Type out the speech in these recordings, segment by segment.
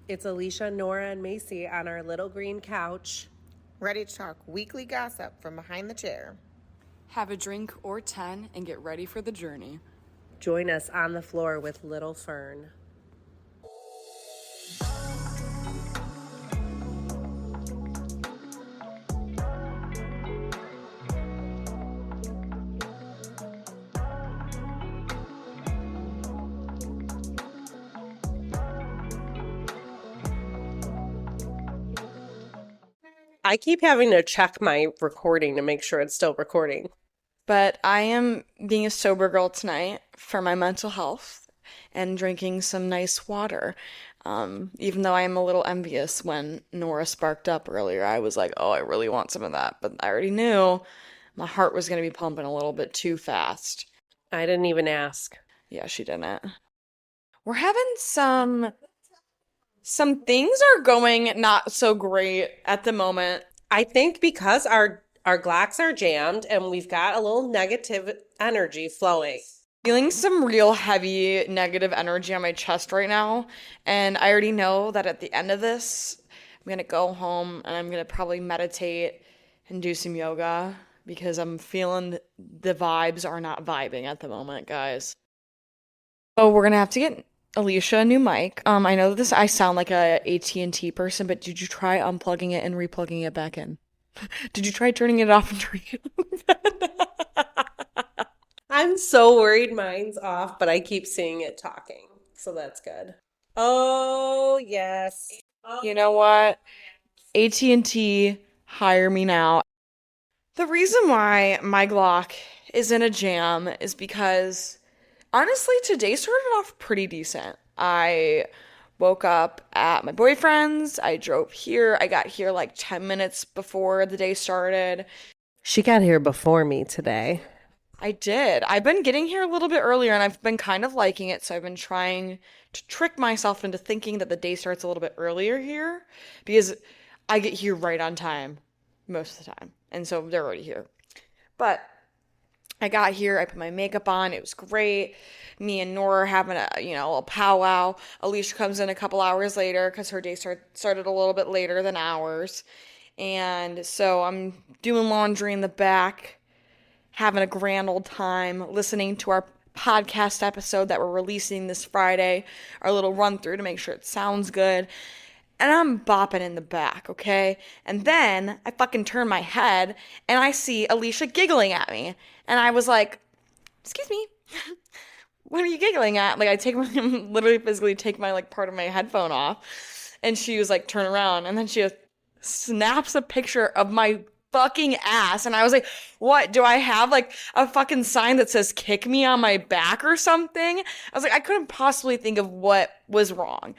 It's Alysia, Nora, and Macy on our little green couch. Ready to talk weekly gossip from behind the chair. Have a drink or 10 and get ready for the journey. Join us on the floor with Little Fern. I keep having to check my recording to make sure it's still recording. But I am being a sober girl tonight for my mental health and drinking some nice water. Even though I am a little envious when Nora sparked up earlier, I was like, oh, I really want some of that. But I already knew my heart was going to be pumping a little bit too fast. I didn't even ask. Yeah, she didn't. We're having some things are going not so great at the moment. I think because our glocks are jammed and we've got a little negative energy flowing. Feeling some real heavy negative energy on my chest right now, and I already know that at the end of this, I'm gonna go home and I'm gonna probably meditate and do some yoga because I'm feeling the vibes are not vibing at the moment, guys. So we're gonna have to get Alysia a new mic. I know this I sound like a AT&T person, but did you try unplugging it and replugging it back in? Did you try turning it off and turning it on? I'm so worried mine's off, but I keep seeing it talking. So that's good. Oh, yes. You know what? AT&T, hire me now. The reason why my Glock is in a jam is because honestly, today started off pretty decent. I woke up at my boyfriend's. I drove here. I got here like 10 minutes before the day started. She got here before me today. I did. I've been getting here a little bit earlier and I've been kind of liking it. So I've been trying to trick myself into thinking that the day starts a little bit earlier here because I get here right on time most of the time. And so they're already here. But I got here, I put my makeup on, it was great. Me and Nora are having a powwow. Alysia comes in a couple hours later because her day started a little bit later than ours. And so I'm doing laundry in the back, having a grand old time, listening to our podcast episode that we're releasing this Friday, our little run through to make sure it sounds good. And I'm bopping in the back, okay? And then I fucking turn my head and I see Alysia giggling at me. And I was like, excuse me, what are you giggling at? Like literally physically take my like part of my headphone off. And she was like, turn around. And then she snaps a picture of my fucking ass. And I was like, what? Do I have like a fucking sign that says kick me on my back or something? I was like, I couldn't possibly think of what was wrong.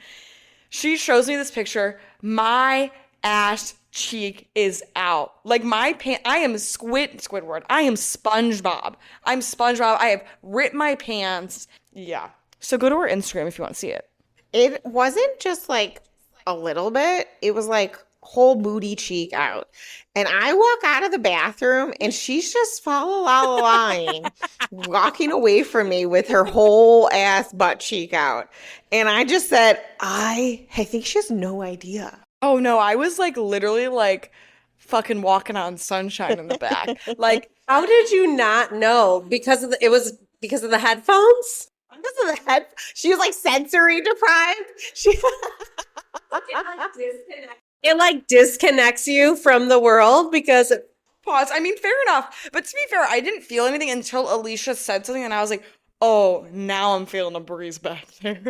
She shows me this picture. My ass cheek is out. Like my pants, I am Squidward. I am SpongeBob. I'm SpongeBob. I have ripped my pants. Yeah. So go to her Instagram if you want to see it. It wasn't just like a little bit. It was like whole booty cheek out. And I walk out of the bathroom and she's just line walking away from me with her whole ass butt cheek out. And I just said, I think she has no idea. Oh no, I was like literally like fucking walking on sunshine in the back. Like, how did you not know? Because of it was because of the headphones? Because of the head, she was like sensory deprived. It like disconnects you from the world because pause. I mean, fair enough. But to be fair, I didn't feel anything until Alysia said something and I was like, oh, now I'm feeling a breeze back there.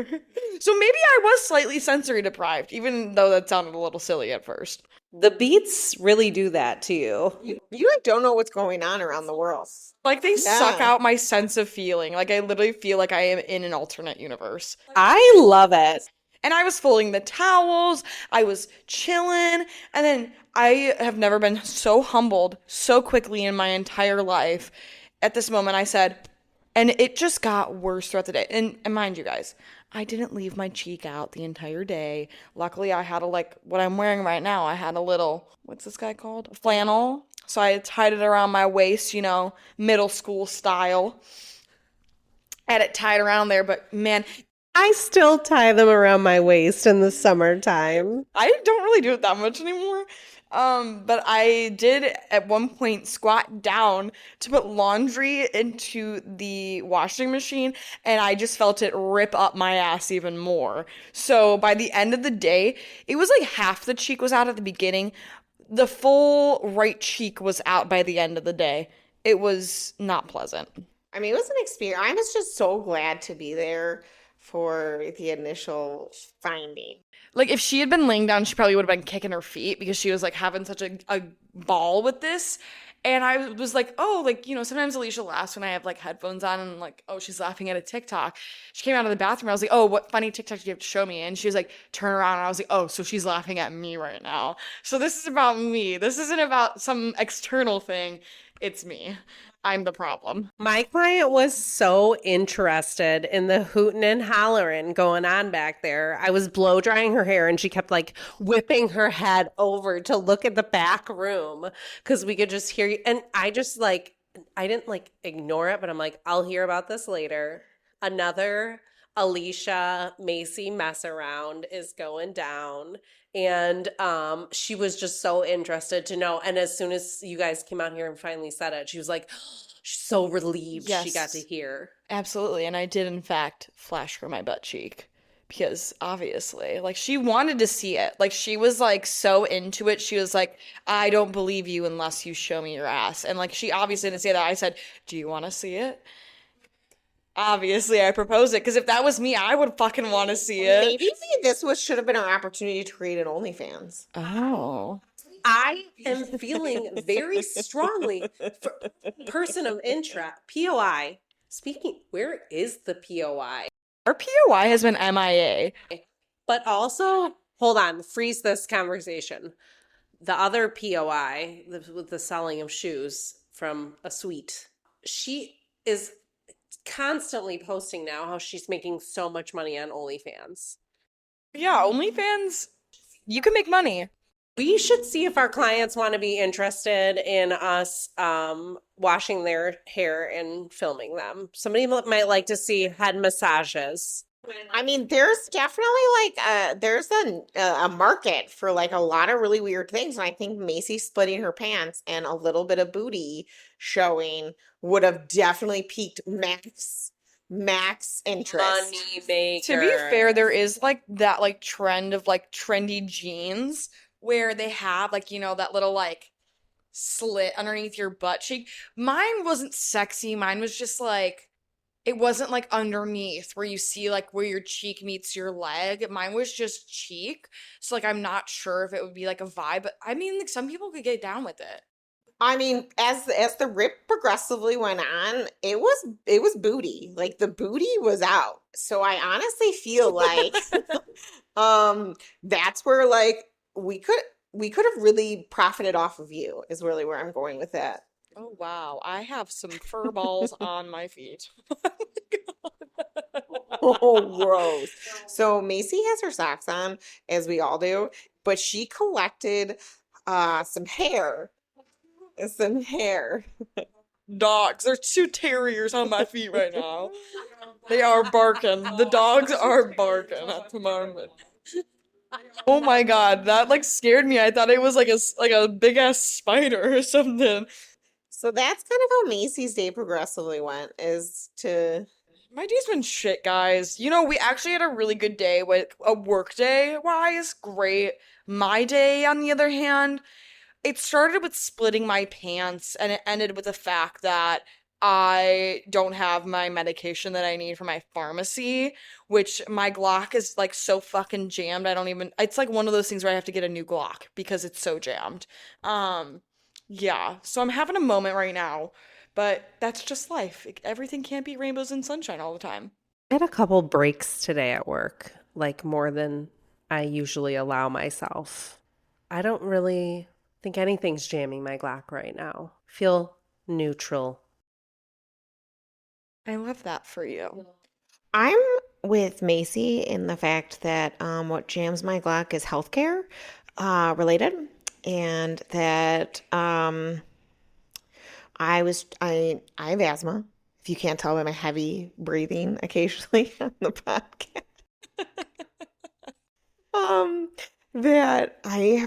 So maybe I was slightly sensory deprived, even though that sounded a little silly at first. The beats really do that to you. You like don't know what's going on around the world. Like they suck out my sense of feeling. Like I literally feel like I am in an alternate universe. I love it. And I was folding the towels, I was chilling, and then I have never been so humbled so quickly in my entire life. At this moment, I said, and it just got worse throughout the day. And mind you guys, I didn't leave my cheek out the entire day. Luckily, I had what I'm wearing right now, I had a little, what's this guy called? A flannel. So I tied it around my waist, middle school style. I had it tied around there, but man, I still tie them around my waist in the summertime. I don't really do it that much anymore. But I did at one point squat down to put laundry into the washing machine, and I just felt it rip up my ass even more. So by the end of the day, it was like half the cheek was out at the beginning. The full right cheek was out by the end of the day. It was not pleasant. I mean, it was an experience. I was just so glad to be there for the initial finding. Like if she had been laying down, she probably would have been kicking her feet because she was like having such a ball with this. And I was like, oh, like, sometimes Alicia laughs when I have like headphones on and like, oh, she's laughing at a TikTok. She came out of the bathroom. I was like, oh, what funny TikTok do you have to show me? And she was like, turn around. And I was like, oh, so she's laughing at me right now. So this is about me. This isn't about some external thing. It's me. I'm the problem. My client was so interested in the hootin' and hollerin' going on back there. I was blow drying her hair and she kept like whipping her head over to look at the back room because we could just hear you. And I just like, I didn't like ignore it, but I'm like, I'll hear about this later. Another Alysia Macy mess around is going down. And she was just so interested to know. And as soon as you guys came out here and finally said it, she was like, she's so relieved she got to Yes, hear. absolutely. And I did, in fact, flash her my butt cheek because obviously, like, she wanted to see it. Like, she was like so into it. She was like, I don't believe you unless you show me your ass. And like, she obviously didn't say that. I said, do you want to see it? Obviously, I proposed it because if that was me, I would fucking want to see it. Maybe this should have been our opportunity to create an OnlyFans. Oh. I am feeling very strongly for person of interest, POI. Speaking, where is the POI? Our POI has been MIA. But also, hold on, freeze this conversation. The other POI, with the selling of shoes from a suite, she is constantly posting now how she's making so much money on OnlyFans. Yeah, OnlyFans, you can make money. We should see if our clients want to be interested in us washing their hair and filming them. Somebody might like to see head massages. I mean, there's definitely like there's a market for like a lot of really weird things, and I think Macy splitting her pants and a little bit of booty showing would have definitely piqued Max interest. Money maker. To be fair, there is like that like trend of like trendy jeans where they have like, that little like slit underneath your butt cheek. Mine wasn't sexy. Mine was just like it wasn't like underneath where you see like where your cheek meets your leg. Mine was just cheek. So like I'm not sure if it would be like a vibe, but I mean like some people could get down with it. I mean, as the rip progressively went on, it was booty. Like the booty was out. So I honestly feel like that's where like we could have really profited off of you is really where I'm going with that. Oh wow, I have some fur balls on my feet. Oh, gross. So Macy has her socks on, as we all do, but she collected some hair. Some hair. Dogs. There's two terriers on my feet right now. They are barking. The dogs are barking at the moment. Oh my god, that like scared me. I thought it was like a big ass spider or something. So that's kind of how Macy's day progressively went, is to My day's been shit, guys. We actually had a really good day with a work day wise. Great. My day, on the other hand, it started with splitting my pants and it ended with the fact that I don't have my medication that I need for my pharmacy, which my Glock is like so fucking jammed. I don't even, it's like one of those things where I have to get a new Glock because it's so jammed. Yeah, so I'm having a moment right now, but that's just life. Everything can't be rainbows and sunshine all the time. I had a couple breaks today at work, like more than I usually allow myself. I don't really think anything's jamming my Glock right now. Feel neutral. I love that for you. I'm with Macy in the fact that what jams my Glock is healthcare related, and that I have asthma, If you can't tell by my heavy breathing occasionally on the podcast. Um, that I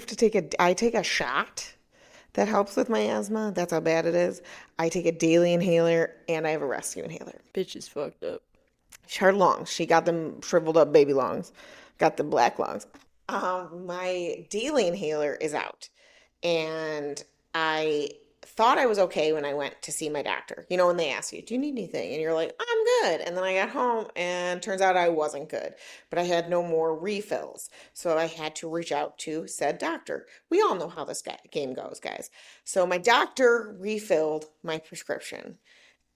take a shot that helps with my asthma. That's how bad it is. I take a daily inhaler and I have a rescue inhaler. Bitch is fucked up. Her lungs, she got them shriveled up baby lungs, got the black lungs. My daily inhaler is out, and I thought I was okay when I went to see my doctor. You know, when they ask you, do you need anything? And you're like, I'm good. And then I got home and turns out I wasn't good, but I had no more refills. So I had to reach out to said doctor. We all know how this game goes, guys. So my doctor refilled my prescription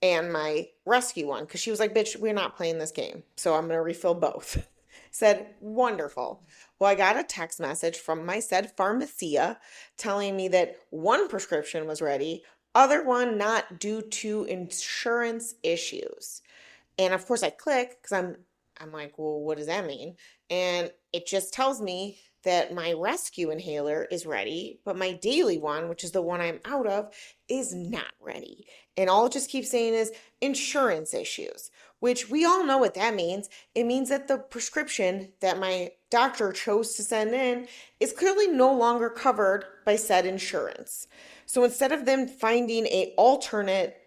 and my rescue one because she was like, bitch, we're not playing this game. So I'm going to refill both. Said, wonderful. Well, I got a text message from my said pharmacia telling me that one prescription was ready, other one not due to insurance issues. And of course I click because I'm like, well, what does that mean? And it just tells me that my rescue inhaler is ready, but my daily one, which is the one I'm out of, is not ready. And all it just keeps saying is insurance issues, which we all know what that means. It means that the prescription that my doctor chose to send in is clearly no longer covered by said insurance. So instead of them finding a alternate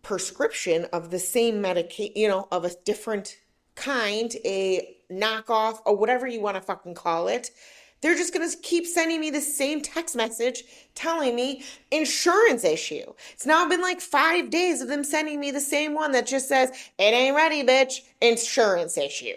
prescription of the same medication, of a different kind, a knockoff, or whatever you want to fucking call it, they're just going to keep sending me the same text message telling me insurance issue. It's now been like 5 days of them sending me the same one that just says, it ain't ready, bitch, insurance issue.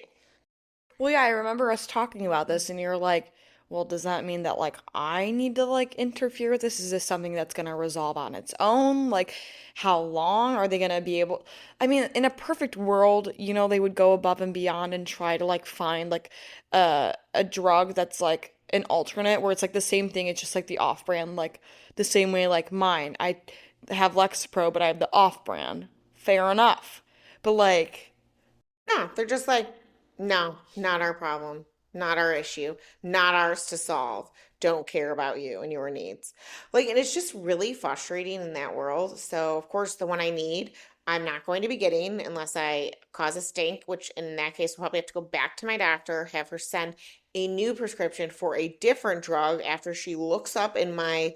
Well, yeah, I remember us talking about this, and you're like, well, does that mean that, like, I need to, like, interfere with this? Is this something that's gonna resolve on its own? Like, how long are they gonna be able? I mean, in a perfect world, they would go above and beyond and try to, like, find, like, a drug that's, like, an alternate where it's, like, the same thing, it's just, like, the off-brand, like, the same way, like, mine. I have Lexapro, but I have the off-brand. Fair enough. But, like, No, they're just like, no, not our problem, not our issue, not ours to solve. Don't care about you and your needs. Like, and it's just really frustrating in that world. So, of course, the one I need, I'm not going to be getting unless I cause a stink, which in that case, we'll probably have to go back to my doctor, have her send a new prescription for a different drug after she looks up in my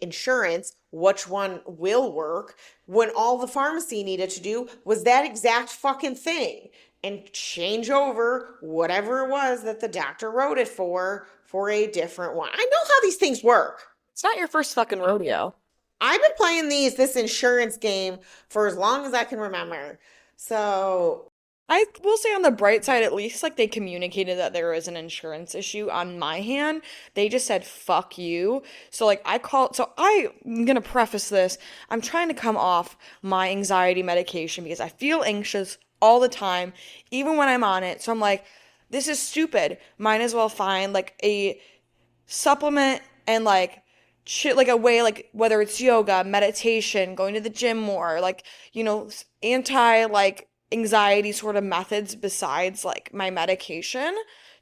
insurance which one will work, when all the pharmacy needed to do was that exact fucking thing and change over whatever it was that the doctor wrote it for a different one. I know how these things work. it's not your first fucking rodeo. I've been playing this insurance game for as long as I can remember. So I will say on the bright side, at least, like, they communicated that there was an insurance issue on my hand. They just said, fuck you. So, like, I'm gonna preface this. I'm trying to come off my anxiety medication because I feel anxious all the time, even when I'm on it. So I'm like, this is stupid. Might as well find, like, a supplement and, like, shit, like, a way, like, whether it's yoga, meditation, going to the gym more, like, anti, like, anxiety sort of methods besides, like, my medication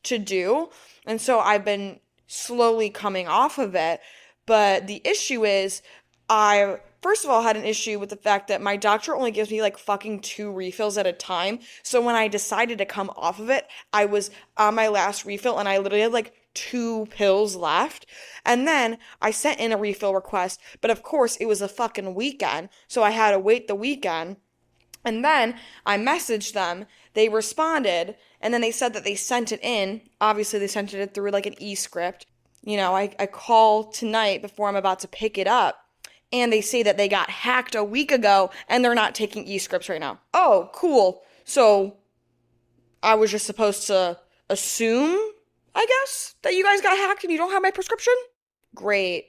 to do. And so I've been slowly coming off of it. But the issue is, I first of all had an issue with the fact that my doctor only gives me, like, fucking 2 refills at a time. So when I decided to come off of it, I was on my last refill and I literally had, like, 2 pills left. And then I sent in a refill request, but of course it was a fucking weekend, so I had to wait the weekend. And then I messaged them, they responded, and then they said that they sent it in. Obviously, they sent it through, like, an e-script. I call tonight before I'm about to pick it up, and they say that they got hacked a week ago, and they're not taking e-scripts right now. Oh, cool. So I was just supposed to assume, I guess, that you guys got hacked and you don't have my prescription? Great.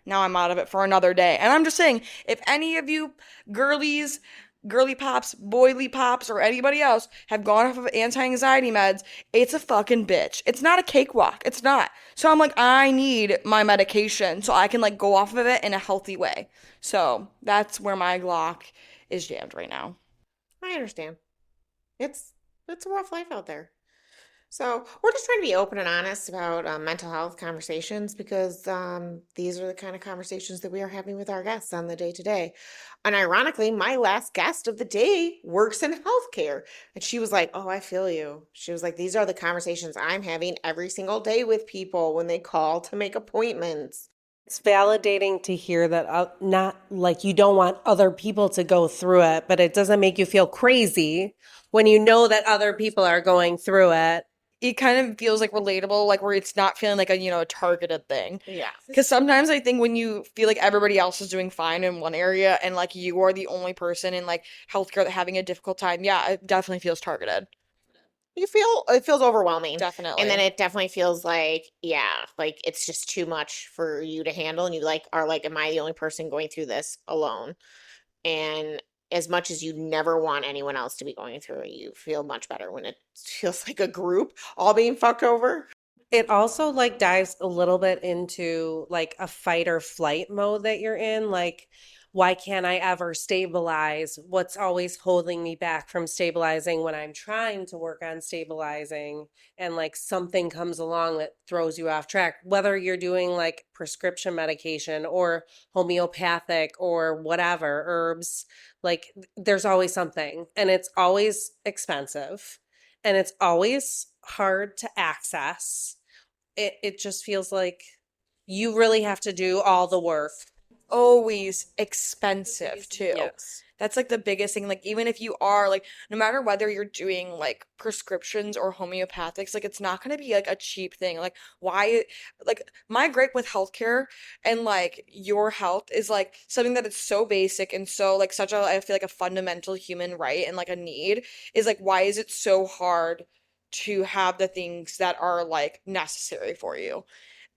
Now I'm out of it for another day. And I'm just saying, if any of you girly pops, boily pops, or anybody else have gone off of anti-anxiety meds, it's a fucking bitch. It's not a cakewalk. It's not. So I'm like, I need my medication so I can, like, go off of it in a healthy way. So that's where my Glock is jammed right now. I understand. It's a rough life out there. So we're just trying to be open and honest about mental health conversations because these are the kind of conversations that we are having with our guests on the day to day. And ironically, my last guest of the day works in healthcare. And she was like, "Oh, I feel you." She was like, "These are the conversations I'm having every single day with people when they call to make appointments." It's validating to hear that not like you don't want other people to go through it, but it doesn't make you feel crazy when you know that other people are going through it. It kind of feels like relatable, like where it's not feeling like a targeted thing. Yeah. Because sometimes I think when you feel like everybody else is doing fine in one area and like you are the only person in like healthcare that having a difficult time, yeah, it definitely feels targeted. It feels overwhelming. Definitely. And then it definitely feels like, yeah, like it's just too much for you to handle. And you like are like, am I the only person going through this alone? And as much as you never want anyone else to be going through it, you feel much better when it feels like a group all being fucked over. It also like dives a little bit into like a fight or flight mode that you're in. Like, why can't I ever stabilize? What's always holding me back from stabilizing when I'm trying to work on stabilizing? And like something comes along that throws you off track, whether you're doing like prescription medication or homeopathic or whatever, herbs, like there's always something, and it's always expensive and it's always hard to access. It just feels like you really have to do all the work. Always expensive too. Yes. That's like the biggest thing. Like even if you are like no matter whether you're doing like prescriptions or homeopathics, like it's not gonna be like a cheap thing. Like why like my gripe with healthcare and like your health is like something that is so basic and so like such a I feel like a fundamental human right and like a need is like why is it so hard to have the things that are like necessary for you?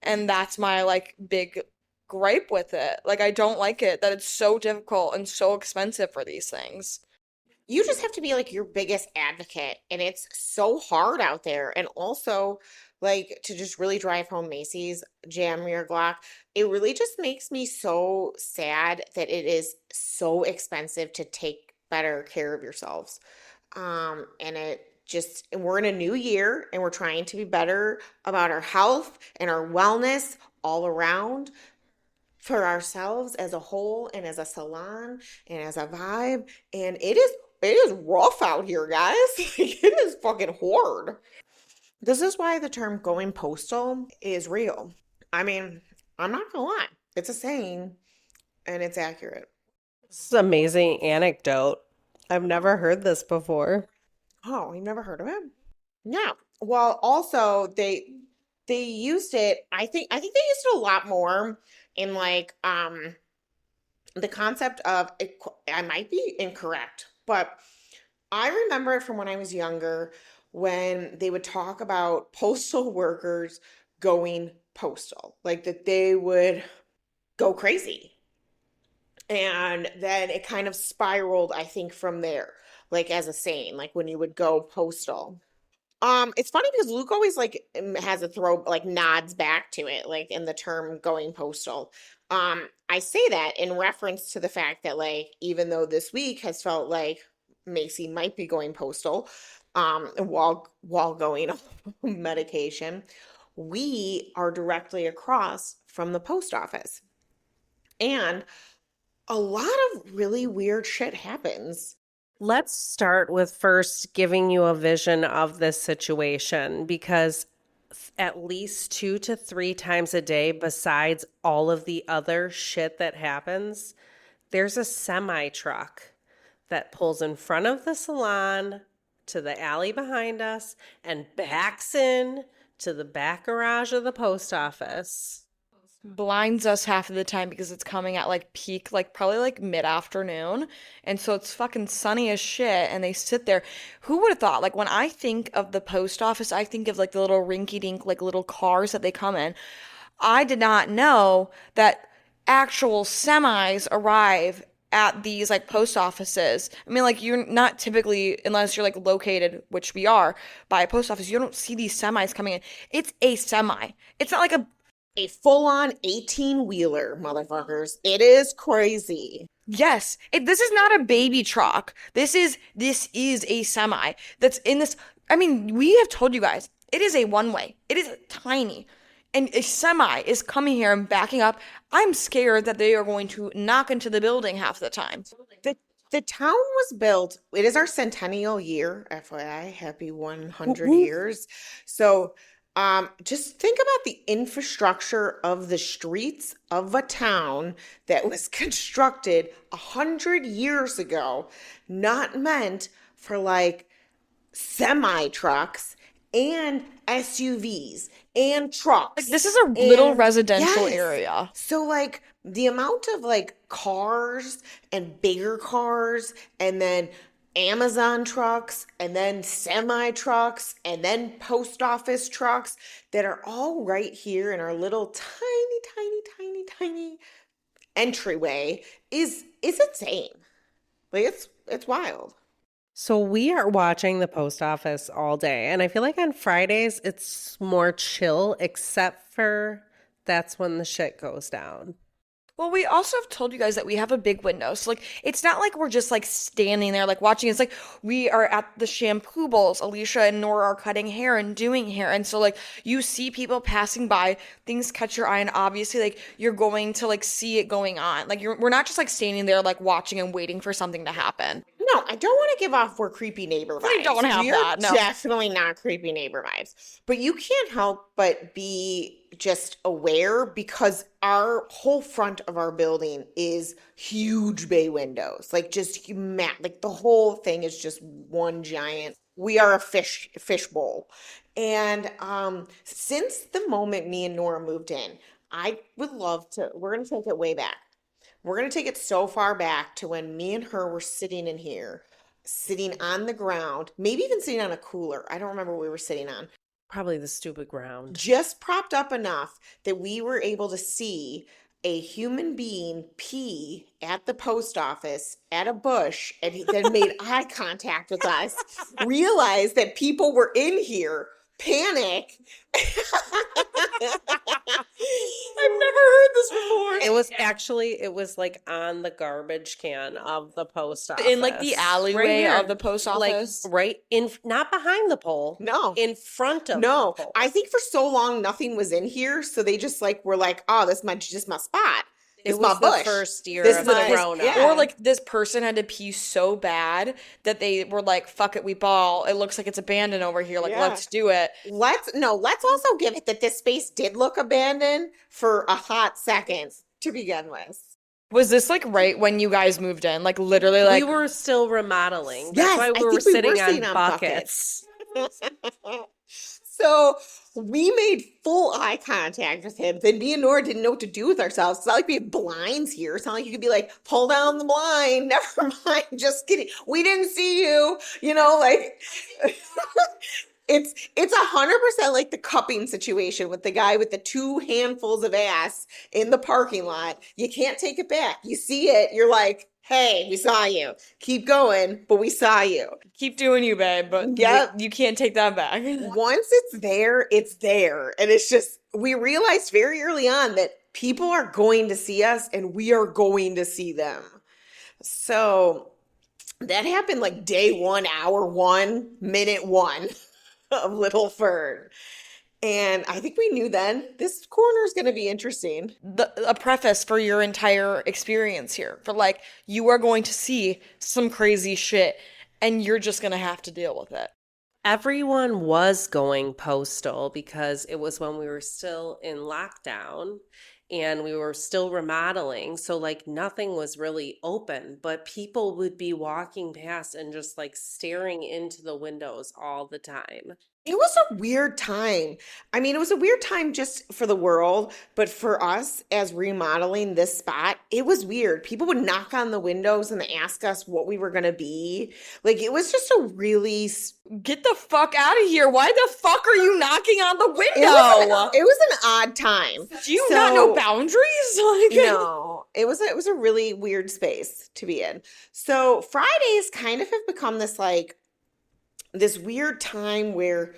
And that's my like big gripe with it. Like I don't like it that it's so difficult and so expensive for these things. You just have to be like your biggest advocate. And it's so hard out there. And also, like, to just really drive home Macy's, jam your Glock, it really just makes me so sad that it is so expensive to take better care of yourselves. And it just, and we're in a new year and we're trying to be better about our health and our wellness all around for ourselves as a whole and as a salon and as a vibe. And it is rough out here, guys. Like, it is fucking hard. This is why the term going postal is real. I mean, I'm not gonna lie. It's a saying and it's accurate. This is an amazing anecdote. I've never heard this before. Oh, you've never heard of it? Yeah. Well, also they used it, I think they used it a lot more in like the concept of I might be incorrect, but I remember it from when I was younger when they would talk about postal workers going postal, like that they would go crazy. And then it kind of spiraled, I think, from there, like as a saying, like when you would go postal. It's funny because Luke always like has a throw like nods back to it, like in the term going postal. I say that in reference to the fact that like even though this week has felt like Macy might be going postal, while going on medication, we are directly across from the post office. And a lot of really weird shit happens. Let's start with first giving you a vision of this situation, because at least 2 to 3 times a day, besides all of the other shit that happens, there's a semi truck that pulls in front of the salon to the alley behind us and backs in to the back garage of the post office. Blinds us half of the time because it's coming at like peak, like probably like mid-afternoon. And so it's fucking sunny as shit. And they sit there. Who would have thought? Like when I think of the post office, I think of like the little rinky-dink, like little cars that they come in. I did not know that actual semis arrive at these like post offices. I mean, like you're not typically, unless you're like located, which we are, by a post office, you don't see these semis coming in. It's a semi. It's not like a full-on 18-wheeler, motherfuckers. It is crazy. Yes, this is not a baby truck. This is a semi that's in this. I mean, we have told you guys, It is a one-way. It is tiny. And a semi is coming here and backing up. I'm scared that they are going to knock into the building half the time. The town was built, it is our centennial year, FYI, happy 100 Woo-woo. years. So just think about the infrastructure of the streets of a town that was constructed 100 years ago, not meant for like semi trucks and SUVs and trucks. Like, this is a little And residential yes. area. So like the amount of like cars and bigger cars and then Amazon trucks and then semi trucks and then post office trucks that are all right here in our little tiny entryway is insane. Like it's wild. So we are watching the post office all day, and I feel like on Fridays it's more chill, except for that's when the shit goes down. Well, we also have told you guys that we have a big window. So, like, it's not like we're just, like, standing there, like, watching. It's like we are at the shampoo bowls. Alicia and Nora are cutting hair and doing hair. And so, like, you see people passing by, things catch your eye, and obviously, like, you're going to, like, see it going on. Like, we're not just, like, standing there, like, watching and waiting for something to happen. No, I don't want to give off we're creepy neighbor vibes. We don't have We're that, no. definitely not creepy neighbor vibes. But you can't help but be just aware because our whole front of our building is huge bay windows. Like just like the whole thing is just one giant. We are a fish bowl. And since the moment me and Nora moved in, I would love to, we're going to take it way back. We're going to take it so far back to when me and her were sitting in here, sitting on the ground, maybe even sitting on a cooler. I don't remember what we were sitting on. Probably the stupid ground. Just propped up enough that we were able to see a human being pee at the post office at a bush and he then made eye contact with us, realized that people were in here, panic. I've never heard this before. It was like on the garbage can of the post office. In, like, the alleyway here. of the post office? Like, right in, not behind the pole. No. In front of No, the pole. I think for so long nothing was in here, so they just like were like, "Oh, this is just my spot. This It is my was the bush." first year This of is the my- Corona. yeah. Or like this person had to pee so bad that they were like, fuck it, we ball. It looks like it's abandoned over here. Like, Yeah. let's do it. Let's also give it that this space did look abandoned for a hot second to begin with. Was this like right when you guys moved in? Like literally like we were still remodeling. That's Yes, why I we were think we sitting were on sitting on buckets. So we made full eye contact with him. Then me and Nora didn't know what to do with ourselves. It's not like we have blinds here. It's not like you could be like, pull down the blind. Never mind. Just kidding. We didn't see you. You know, like it's 100% like the cupping situation with the guy with the 2 handfuls of ass in the parking lot. You can't take it back. You see it. You're like, hey, we saw you. Keep going, but we saw you. keep doing you, babe, but Yep. you can't take that back. Once it's there, it's there. And it's just, we realized very early on that people are going to see us and we are going to see them. So that happened like day 1, hour 1, minute 1 of Little Fern. And I think we knew then this corner is going to be interesting. A preface for your entire experience here. For like, you are going to see some crazy shit and you're just going to have to deal with it. Everyone was going postal because it was when we were still in lockdown and we were still remodeling. So like nothing was really open, but people would be walking past and just like staring into the windows all the time. It was a weird time. I mean, it was a weird time just for the world, but for us as remodeling this spot, it was weird. People would knock on the windows and ask us what we were going to be. Like, it was just a really, Get the fuck out of here. Why the fuck are you knocking on the window? it was an odd time. Do you not know boundaries? Like, No, it was a really weird space to be in. So Fridays kind of have become this weird time where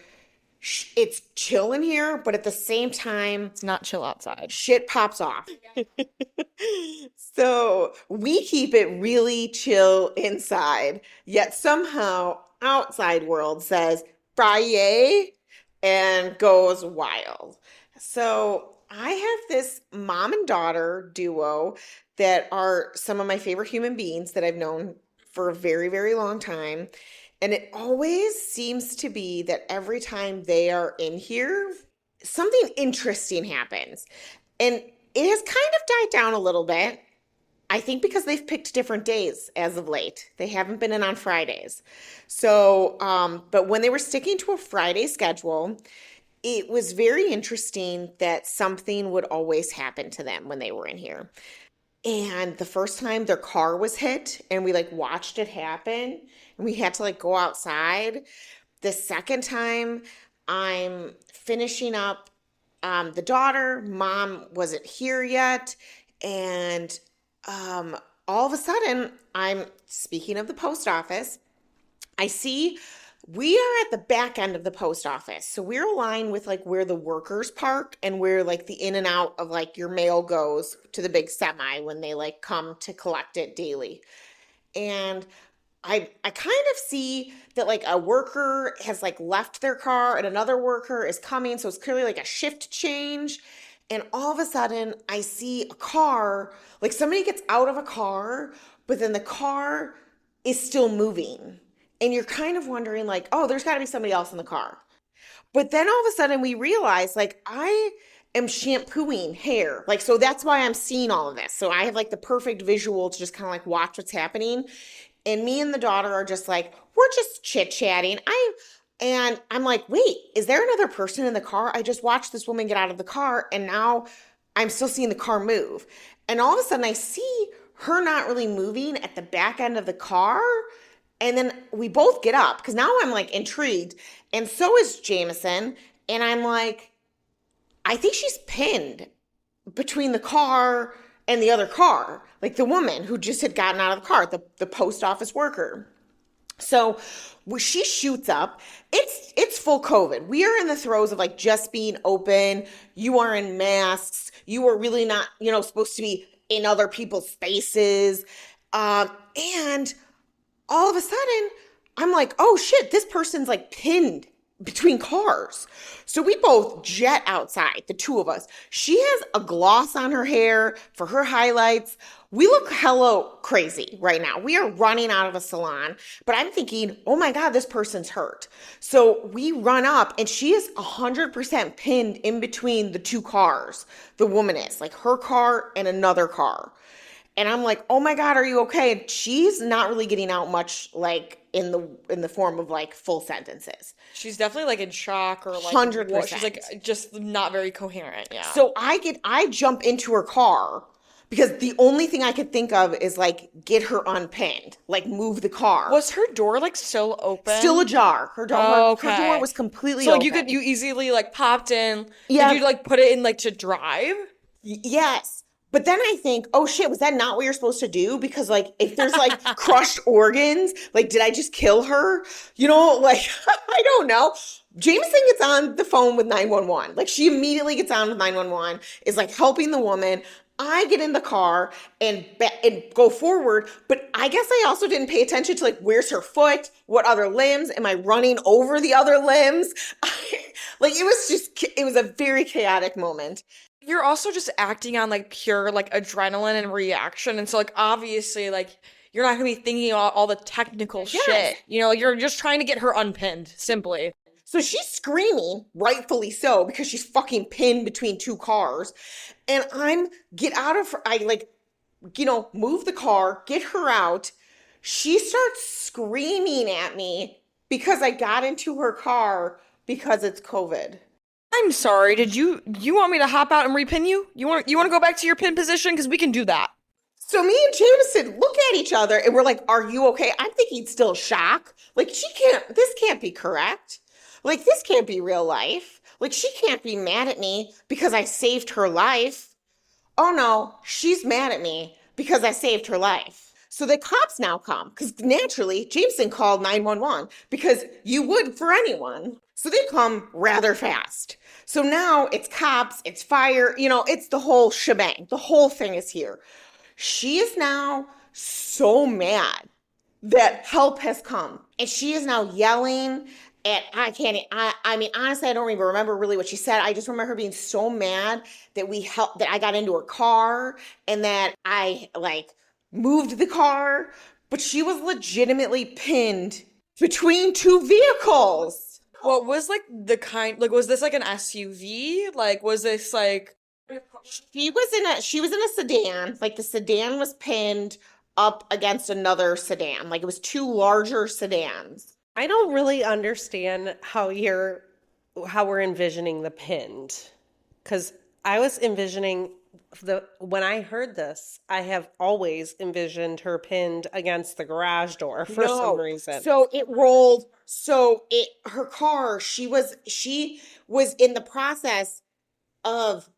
it's chill in here, but at the same time, it's not chill outside. shit pops off. So we keep it really chill inside, yet somehow outside world says Friday, and goes wild. So I have this mom and daughter duo that are some of my favorite human beings that I've known for a very, very long time. And it always seems to be that every time they are in here, something interesting happens. And it has kind of died down a little bit. I think because they've picked different days as of late. They haven't been in on Fridays. So, but when they were sticking to a Friday schedule, it was very interesting that something would always happen to them when they were in here. And the first time their car was hit and we like watched it happen and we had to like go outside. The second time I'm finishing up the daughter, mom wasn't here yet. And all of a sudden, I'm speaking of the post office. I see we are at the back end of the post office. So we're aligned with like where the workers park and where like the in and out of like your mail goes to the big semi when they like come to collect it daily. And I kind of see that like a worker has like left their car and another worker is coming. So it's clearly like a shift change. And all of a sudden I see a car, like somebody gets out of a car, but then the car is still moving. And you're kind of wondering like, oh, there's got to be somebody else in the car. But then all of a sudden we realize like I am shampooing hair. Like, so that's why I'm seeing all of this. So I have like the perfect visual to just kind of like watch what's happening. And me and the daughter are just like, we're just chit-chatting. And I'm like, wait, is there another person in the car? I just watched this woman get out of the car and now I'm still seeing the car move. And all of a sudden I see her not really moving at the back end of the car. And then we both get up because now I'm like intrigued. And so is Jameson. And I'm like, I think she's pinned between the car and the other car, like the woman who just had gotten out of the car, the post office worker. So she shoots up. It's full COVID. We are in the throes of like just being open. You are in masks. You are really not, supposed to be in other people's spaces. And all of a sudden, I'm like, oh shit, this person's like pinned between cars. So we both jet outside, the two of us. She has a gloss on her hair for her highlights. We look hella crazy right now. We are running out of a salon, but I'm thinking, oh my God, this person's hurt. So we run up and she is 100% pinned in between the two cars. The woman is like her car and another car. And I'm like, oh my God, are you okay? And she's not really getting out much like in the form of like full sentences. She's definitely like in shock or like 100%. She's like just not very coherent. Yeah. So I jump into her car because the only thing I could think of is like get her unpinned, like move the car. Was her door like still open? Still ajar. Her door, okay. Her door was completely so like open. you easily like popped in. Yeah. Did you like put it in like to drive? Yes. But then I think, oh shit, was that not what you're supposed to do? Because like, if there's like crushed organs, like, did I just kill her? Like, I don't know. Jameson gets on the phone with 911. Like, she immediately gets on with 911, is like helping the woman. I get in the car and go forward. But I guess I also didn't pay attention to like, where's her foot? What other limbs? Am I running over the other limbs? It was a very chaotic moment. You're also just acting on like pure like adrenaline and reaction. And so like obviously like you're not gonna be thinking about all the technical shit. You're just trying to get her unpinned, simply. So she's screaming, rightfully so, because she's fucking pinned between two cars. And I move the car, get her out. She starts screaming at me because I got into her car because it's COVID. I'm sorry. Did you want me to hop out and repin you? You want to go back to your pin position? Because we can do that. So me and Jameson look at each other and we're like, are you okay? I'm thinking still shock. Like this can't be correct. Like this can't be real life. Like she can't be mad at me because I saved her life. Oh no, she's mad at me because I saved her life. So the cops now come because naturally Jameson called 911 because you would for anyone. So they come rather fast. So now it's cops, it's fire, it's the whole shebang. The whole thing is here. She is now so mad that help has come. And she is now yelling And I mean, honestly, I don't even remember really what she said. I just remember her being so mad that that I got into her car and that I like moved the car, but she was legitimately pinned between two vehicles. What was like the kind, like, was this like an SUV? Like, was this like, She was in a sedan. Like the sedan was pinned up against another sedan. Like it was two larger sedans. I don't really understand how we're envisioning the pinned, because I was envisioning when I heard this, I have always envisioned her pinned against the garage door for some reason. So it rolled. Her car, she was in the process of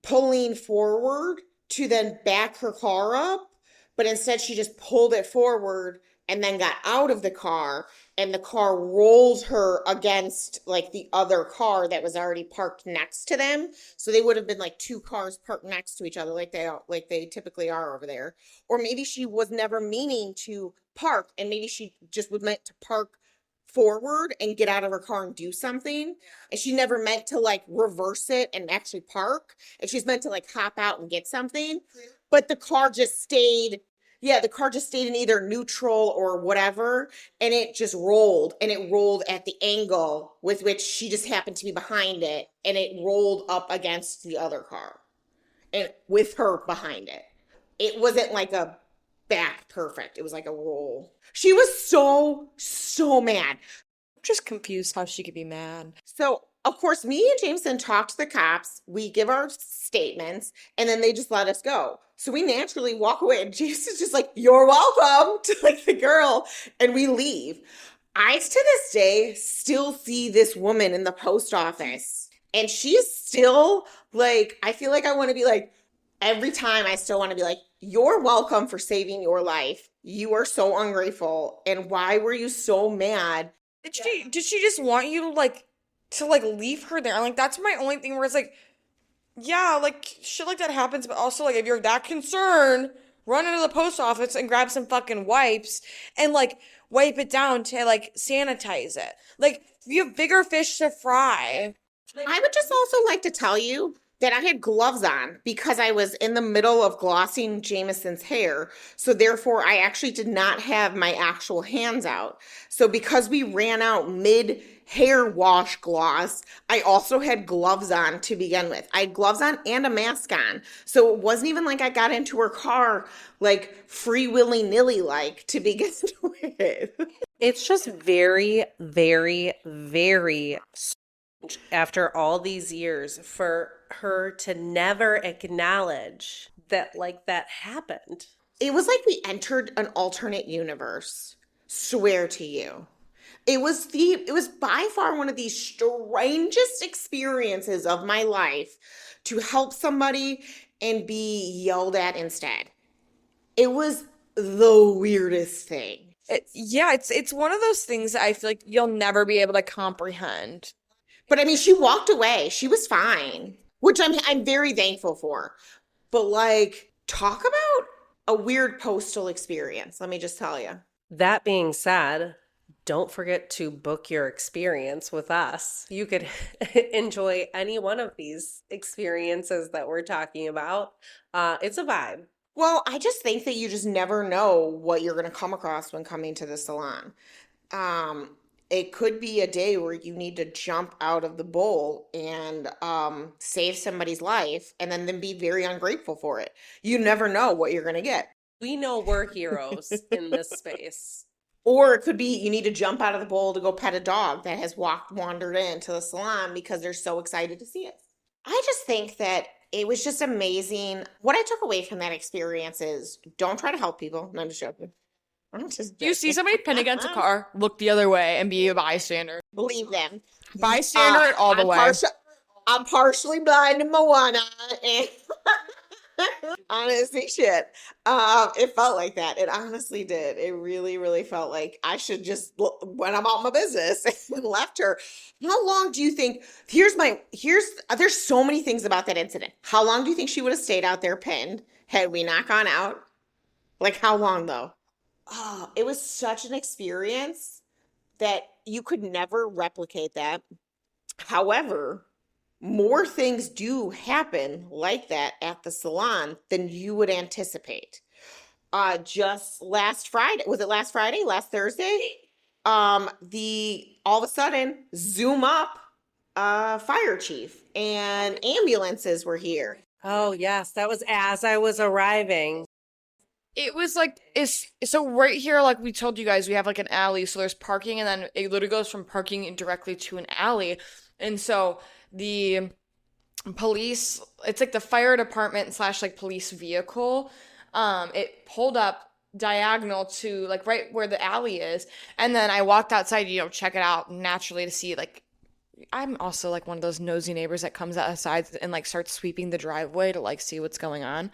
pulling forward to then back her car up, but instead she just pulled it forward and then got out of the car, and the car rolled her against like the other car that was already parked next to them. So they would have been like two cars parked next to each other like they typically are over there. Or maybe she was never meaning to park, and maybe she just was meant to park forward and get out of her car and do something, and she never meant to like reverse it and actually park, and she's meant to like hop out and get something, but the car just stayed in either neutral or whatever, and it just rolled, and it rolled at the angle with which she just happened to be behind it, and it rolled up against the other car and with her behind it. It wasn't like a back perfect, it was like a roll. She was so mad. I'm just confused how she could be mad. So of course, me and Jameson talk to the cops, we give our statements, and then they just let us go. So we naturally walk away, and Jameson's just like, "You're welcome," to like the girl, and we leave. I, to this day, still see this woman in the post office, and she's still like, I feel like I want to be like, every time I still want to be like, "You're welcome for saving your life. You are so ungrateful, and why were you so mad?" Did she just want you to leave her there? Like, that's my only thing where it's like, yeah, like shit like that happens, but also like if you're that concerned, run into the post office and grab some fucking wipes and like wipe it down to like sanitize it. Like, you have bigger fish to fry. I would just also like to tell you that I had gloves on because I was in the middle of glossing Jameson's hair. So therefore, I actually did not have my actual hands out. So because we ran out mid hair wash gloss, I also had gloves on to begin with. I had gloves on and a mask on. So it wasn't even like I got into her car like free willy-nilly like to begin with. It's just very, very, very strange after all these years for her to never acknowledge that like that happened. It was like we entered an alternate universe. Swear to you. It was by far one of the strangest experiences of my life to help somebody and be yelled at instead. It was the weirdest thing. It's one of those things that I feel like you'll never be able to comprehend. But I mean, she walked away. She was fine, which I'm very thankful for. But like, talk about a weird postal experience. Let me just tell you. That being said, don't forget to book your experience with us. You could enjoy any one of these experiences that we're talking about. It's a vibe. Well, I just think that you just never know what you're going to come across when coming to the salon. It could be a day where you need to jump out of the bowl and save somebody's life and then be very ungrateful for it. You never know what you're going to get. We know we're heroes in this space. Or it could be you need to jump out of the bowl to go pet a dog that has wandered into the salon because they're so excited to see us. I just think that it was just amazing. What I took away from that experience is don't try to help people. No, I'm just joking. You see somebody pinned against a car, look the other way and be a bystander. Believe them. Bystander it all the way. I'm partially blind to Moana. And honestly, shit. It felt like that. It honestly did. It really, really felt like I should just went about my business and left her. How long do you think? There's so many things about that incident. How long do you think she would have stayed out there pinned had we not gone out? Like how long though? Oh, it was such an experience that you could never replicate that. However, more things do happen like that at the salon than you would anticipate. Just last Friday, was it last Friday, last Thursday? The all of a sudden, zoom up, fire chief and ambulances were here. Oh, yes, that was as I was arriving. It was like it's so right here, like we told you guys, we have like an alley, so there's parking, and then it literally goes from parking directly to an alley. And so the police, it's like the fire department slash like police vehicle, it pulled up diagonal to like right where the alley is. And then I walked outside, check it out naturally to see like I'm also like one of those nosy neighbors that comes outside and like starts sweeping the driveway to like see what's going on.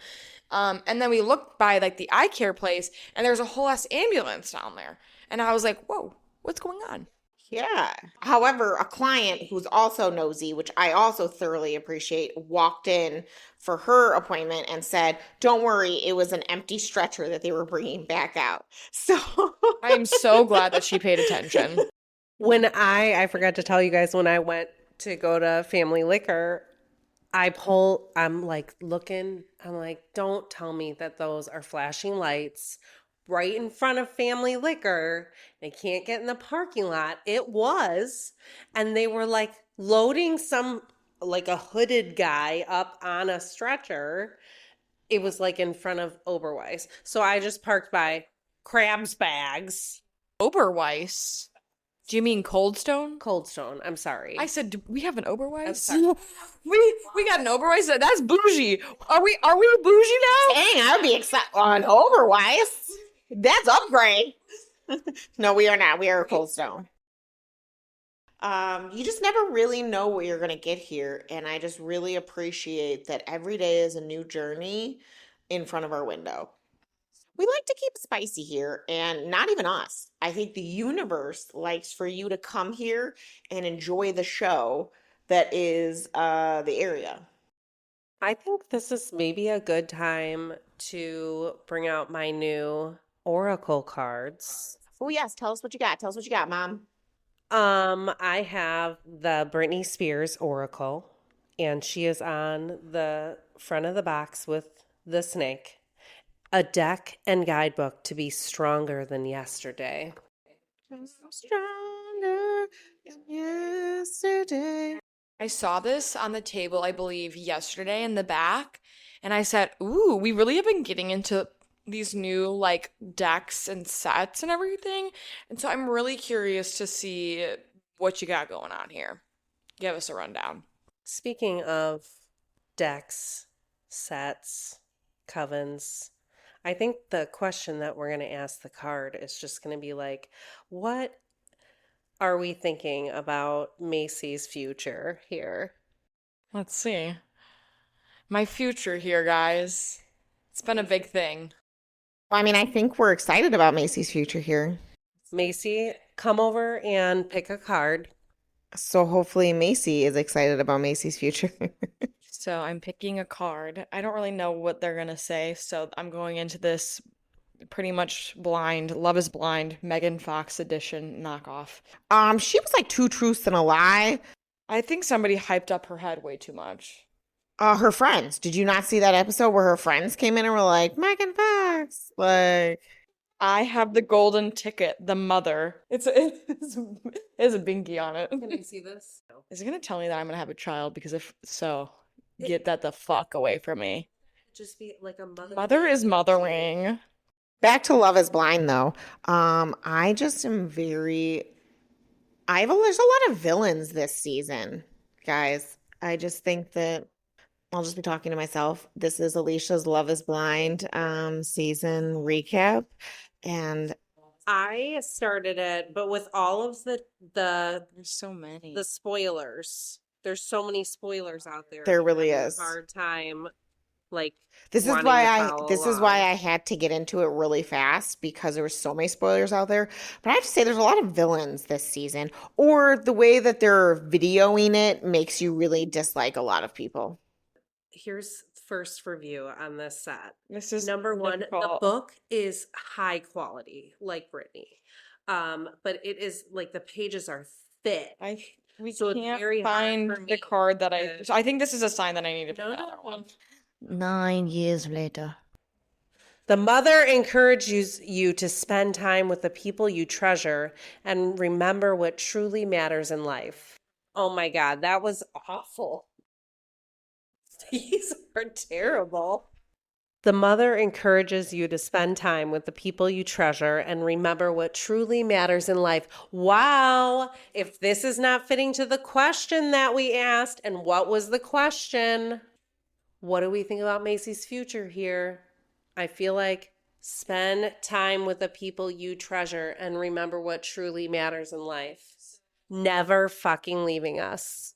And then we looked by like the eye care place, and there's a whole ass ambulance down there. And I was like, whoa, what's going on? Yeah. However, a client who's also nosy, which I also thoroughly appreciate, walked in for her appointment and said, "Don't worry, it was an empty stretcher that they were bringing back out." So I'm so glad that she paid attention. When I forgot to tell you guys, when I went to go to Family Liquor, I'm like looking, I'm like, don't tell me that those are flashing lights right in front of Family Liquor. They can't get in the parking lot. It was. And they were like loading like a hooded guy up on a stretcher. It was like in front of Oberweis. So I just parked by Crab's Bags. Oberweis? Do you mean Cold Stone? Cold Stone. I'm sorry. I said, do we have an I'm Oberweis? sorry. We got an Oberweis. That's bougie. Are we bougie now? dang, I would be excited on Overwise. That's upgrade. No, we are not. We are Cold Stone. You just never really know what you're gonna get here, and I just really appreciate that every day is a new journey in front of our window. We like to keep spicy here, and not even us. I think the universe likes for you to come here and enjoy the show that is the area. I think this is maybe a good time to bring out my new Oracle cards. Oh yes, tell us what you got. Tell us what you got, Mom. I have the Britney Spears Oracle, and she is on the front of the box with the snake. A deck and guidebook to be stronger than yesterday. Stronger than yesterday. I saw this on the table, I believe, yesterday in the back, and I said, ooh, we really have been getting into these new like decks and sets and everything. And so I'm really curious to see what you got going on here. Give us a rundown. Speaking of decks, sets, covens, I think the question that we're going to ask the card is just going to be like, what are we thinking about Macy's future here? Let's see. My future here, guys. It's been a big thing. Well, I mean, I think we're excited about Macy's future here. Macy, come over and pick a card. So hopefully Macy is excited about Macy's future. So I'm picking a card. I don't really know what they're gonna say, so I'm going into this pretty much blind. Love is Blind, Megan Fox edition knockoff. She was like two truths and a lie. I think somebody hyped up her head way too much. Her friends. Did you not see that episode where her friends came in and were like, Megan Fox? Like, I have the golden ticket, the mother. It's a binky on it. Can I see this? Is it gonna tell me that I'm gonna have a child? Because if so, get that the fuck away from me. Just be like a mother. Mother is mothering. back to Love is Blind though. I just am very there's a lot of villains this season, guys. I just think that I'll just be talking to myself. This is Alicia's Love is Blind season recap. And I started it, but with all of the There's so many. the spoilers, there's so many spoilers out there. There I'm really having a is. hard time, like this is wanting why to I follow this is why along. I had to get into it really fast because there were so many spoilers out there. But I have to say there's a lot of villains this season, or the way that they're videoing it makes you really dislike a lot of people. Here's first review on this set. This is Number one, the difficult. book is high quality, like Brittany. But it is like the pages are thick. We So it's can't very hard find for me the card that to- I think this is a sign that I need to pick No, another no. one. 9 years later. The mother encourages you to spend time with the people you treasure and remember what truly matters in life. Oh my God, that was awful. These are terrible. The mother encourages you to spend time with the people you treasure and remember what truly matters in life. Wow. If this is not fitting to the question that we asked, and what was the question? What do we think about Macy's future here? I feel like spend time with the people you treasure and remember what truly matters in life. Never fucking leaving us.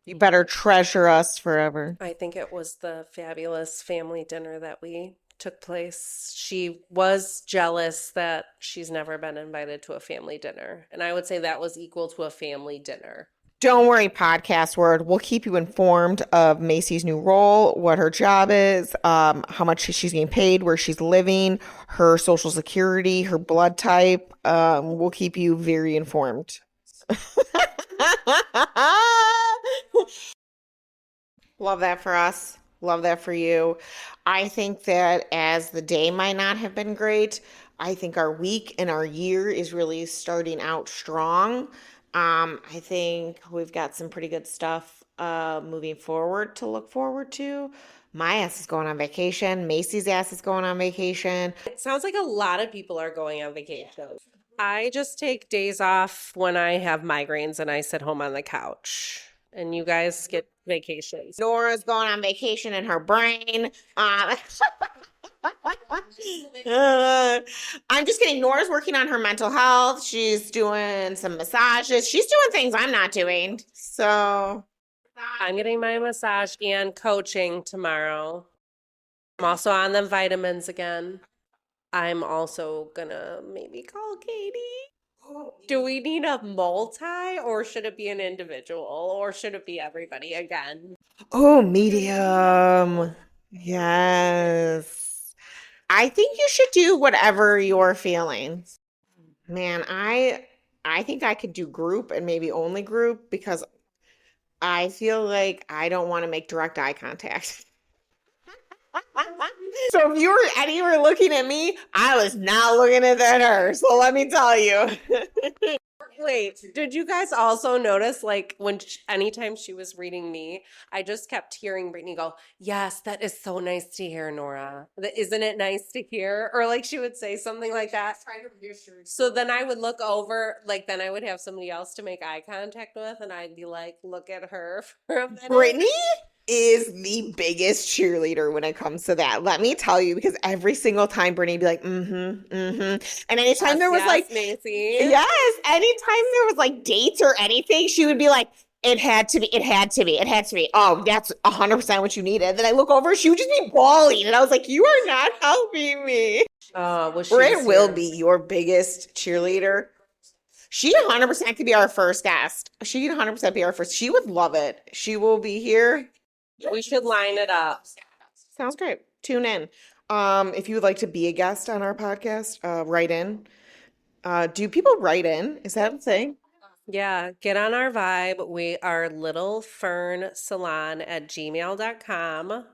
You better treasure us forever. I think it was the fabulous family dinner that we took place. She was jealous that she's never been invited to a family dinner. And I would say that was equal to a family dinner. Don't worry, podcast word. We'll keep you informed of Macy's new role, what her job is, how much she's getting paid, where she's living, her social security, her blood type. We'll keep you very informed. Love that for us. Love that for you. I think that as the day might not have been great, I think our week and our year is really starting out strong. I think we've got some pretty good stuff moving forward to look forward to. My ass is going on vacation. Macy's ass is going on vacation. It sounds like a lot of people are going on vacation. I just take days off when I have migraines and I sit home on the couch. And you guys get vacations. Nora's going on vacation in her brain. I'm just kidding. Nora's working on her mental health. She's doing some massages. She's doing things I'm not doing. So I'm getting my massage and coaching tomorrow. I'm also on the vitamins again. I'm also gonna maybe call Katie. Do we need a multi or should it be an individual or should it be everybody again? oh, medium. Yes. I think you should do whatever you're feeling. Man, I think I could do group and maybe only group because I feel like I don't want to make direct eye contact. So if you were anywhere looking at me, I was not looking at her. So let me tell you. Wait, did you guys also notice like anytime she was reading me, I just kept hearing Brittany go, "Yes, that is so nice to hear, Nora. Isn't it nice to hear?" Or like she would say something like that. So then I would look over, like then I would have somebody else to make eye contact with, and I'd be like, look at her for a minute. Brittany is the biggest cheerleader when it comes to that. Let me tell you, because every single time Brittany would be like, and anytime there was like, Macy. yes, anytime there was like dates or anything, she would be like, it had to be. Oh, that's 100% what you needed. Then I look over, she would just be bawling. And I was like, you are not helping me. Britt will be your biggest cheerleader. She 100% could be our first guest. She can 100% be our first. She would love it. She will be here. We should line it up. Sounds great. Tune in. If you would like to be a guest on our podcast, write in. Do people write in? Is that a thing? Yeah, get on our vibe. We are littlefernsalon@gmail.com.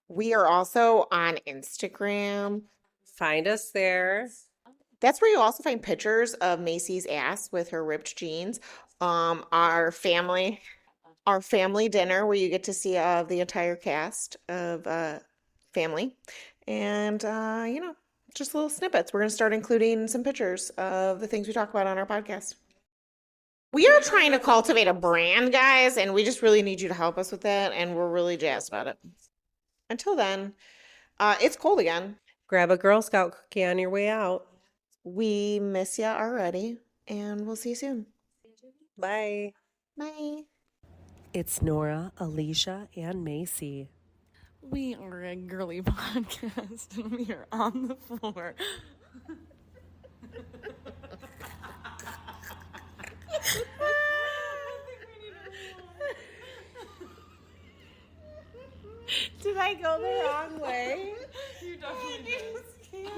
We are also on Instagram. Find us there. That's where you also find pictures of Macy's ass with her ripped jeans. Our family dinner where you get to see the entire cast of family. And, just little snippets. We're going to start including some pictures of the things we talk about on our podcast. We are trying to cultivate a brand, guys, and we just really need you to help us with that. And we're really jazzed about it. Until then, it's cold again. Grab a Girl Scout cookie on your way out. We miss ya already, and we'll see you soon. Bye. Bye. It's Nora, Alysia, and Macy. We are a girly podcast and we are on the floor. Did I go the wrong way? You definitely did.